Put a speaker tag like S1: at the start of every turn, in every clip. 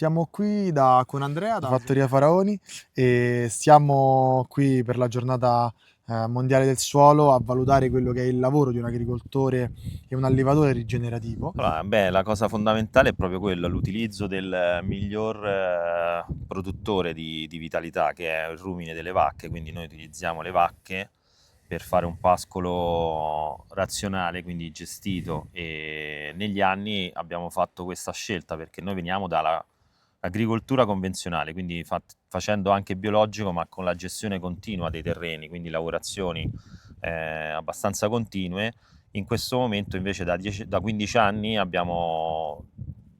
S1: siamo qui con Andrea da Fattoria Faraoni e siamo qui per la giornata mondiale del suolo a valutare quello che è il lavoro di un agricoltore e un allevatore rigenerativo.
S2: Allora, la cosa fondamentale è proprio quello, l'utilizzo del miglior produttore di vitalità, che è il rumine delle vacche. Quindi noi utilizziamo le vacche per fare un pascolo razionale, quindi gestito, e negli anni abbiamo fatto questa scelta perché noi veniamo dall'agricoltura convenzionale, quindi facendo anche biologico, ma con la gestione continua dei terreni, quindi lavorazioni abbastanza continue. In questo momento invece da 15 anni abbiamo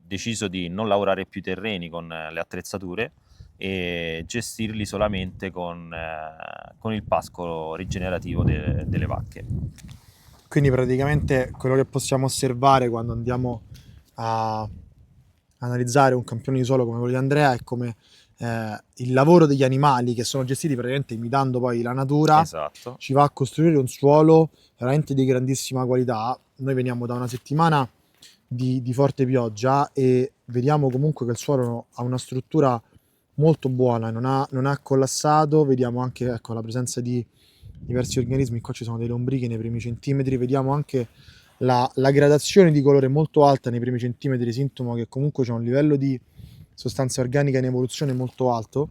S2: deciso di non lavorare più i terreni con le attrezzature e gestirli solamente con il pascolo rigenerativo delle vacche.
S1: Quindi praticamente quello che possiamo osservare quando andiamo a analizzare un campione di suolo come quello di Andrea è come il lavoro degli animali che sono gestiti praticamente imitando poi la natura
S2: Esatto.
S1: ci va a costruire un suolo veramente di grandissima qualità. Noi veniamo da una settimana di forte pioggia e vediamo comunque che il suolo ha una struttura molto buona, non ha collassato, vediamo anche, ecco, la presenza di diversi organismi, qua ci sono dei lombrichi nei primi centimetri, vediamo anche la gradazione di colore molto alta nei primi centimetri, sintomo che comunque c'è un livello di sostanza organica in evoluzione molto alto,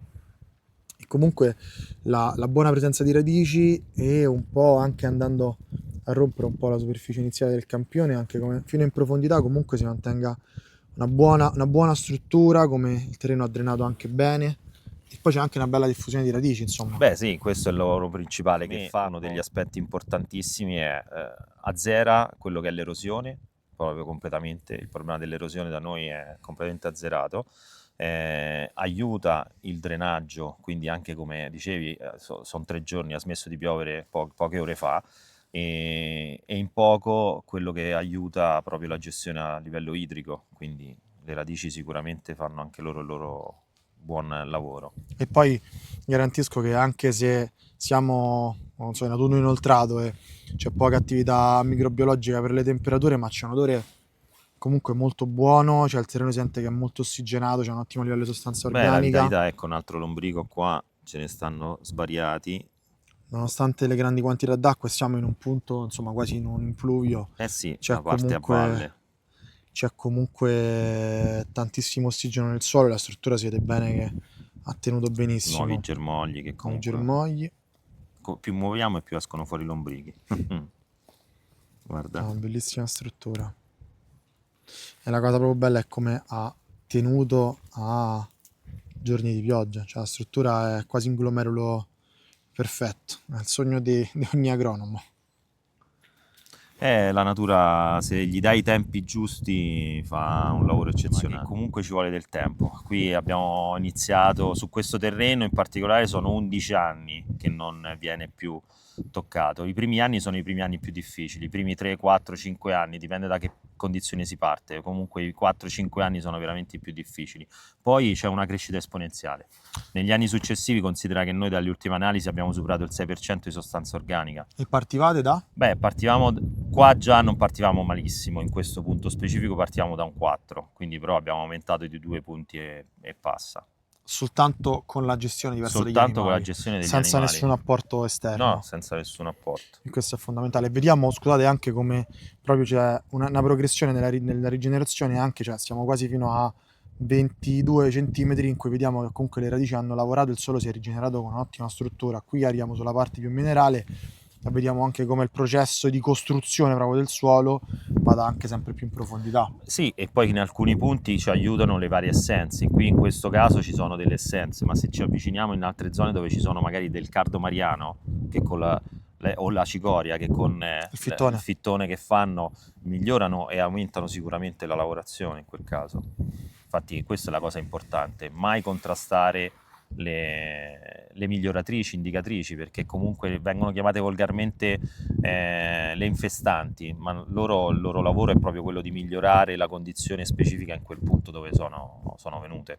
S1: e comunque la buona presenza di radici e un po' anche andando a rompere un po' la superficie iniziale del campione, anche come fino in profondità comunque si mantenga una buona struttura, come il terreno ha drenato anche bene, e poi c'è anche una bella diffusione di radici, insomma.
S2: Beh sì, questo è il lavoro principale che fanno. Degli aspetti importantissimi è azzera quello che è l'erosione, proprio completamente. Il problema dell'erosione da noi è completamente azzerato. Aiuta il drenaggio, quindi anche come dicevi, sono 3 giorni, ha smesso di piovere poche ore fa, e in poco quello che aiuta proprio la gestione a livello idrico, quindi le radici sicuramente fanno anche loro il loro buon lavoro.
S1: E poi garantisco che anche se siamo, non so, in autunno inoltrato e c'è poca attività microbiologica per le temperature, ma c'è un odore comunque molto buono, cioè il terreno sente che è molto ossigenato, c'è un ottimo livello di sostanza
S2: Beh, la
S1: organica.
S2: vitalità, ecco, un altro lombrico qua, ce ne stanno svariati.
S1: Nonostante le grandi quantità d'acqua, siamo in un punto, insomma, quasi in un influvio,
S2: Eh sì,
S1: c'è
S2: la parte a valle.
S1: comunque tantissimo ossigeno nel suolo e la struttura si vede bene che ha tenuto benissimo.
S2: Nuovi germogli che
S1: Con i
S2: comunque
S1: germogli,
S2: più muoviamo e più escono fuori i lombrichi. Guarda.
S1: una bellissima struttura. E la cosa proprio bella è come ha tenuto a giorni di pioggia, cioè la struttura è quasi un glomerulo perfetto, è il sogno di ogni agronomo.
S2: La natura, se gli dai i tempi giusti, fa un lavoro eccezionale. Comunque ci vuole del tempo. Qui abbiamo iniziato su questo terreno, in particolare sono 11 anni che non viene più toccato. I primi anni sono i primi anni più difficili, i primi 3, 4, 5 anni, dipende da che condizioni si parte. Comunque i 4-5 anni sono veramente i più difficili. Poi c'è una crescita esponenziale. Negli anni successivi considera che noi dalle ultime analisi abbiamo superato il 6% di sostanza organica.
S1: E partivate da?
S2: Beh, qua già non partivamo malissimo, in questo punto specifico partivamo da un 4, quindi però abbiamo aumentato di 2 punti e passa.
S1: Soltanto con la gestione diversa degli
S2: Soltanto con la
S1: animali,
S2: gestione degli
S1: senza
S2: animali.
S1: nessun apporto esterno.
S2: No, senza nessun apporto.
S1: E questo è fondamentale. Vediamo, scusate, anche come proprio c'è una progressione nella rigenerazione, anche, cioè stiamo quasi fino a 22 centimetri in cui vediamo che comunque le radici hanno lavorato, il suolo si è rigenerato con un'ottima struttura. Qui arriviamo sulla parte più minerale e vediamo anche come il processo di costruzione proprio del suolo vada anche sempre più in profondità.
S2: Sì, e poi in alcuni punti ci aiutano le varie essenze. Qui in questo caso ci sono delle essenze, ma se ci avviciniamo in altre zone dove ci sono magari del cardo mariano che con o la cicoria che con il fittone che fanno migliorano e aumentano sicuramente la lavorazione in quel caso. Infatti questa è la cosa importante, mai contrastare le miglioratrici, indicatrici, perché comunque vengono chiamate volgarmente le infestanti, ma il loro lavoro è proprio quello di migliorare la condizione specifica in quel punto dove sono venute.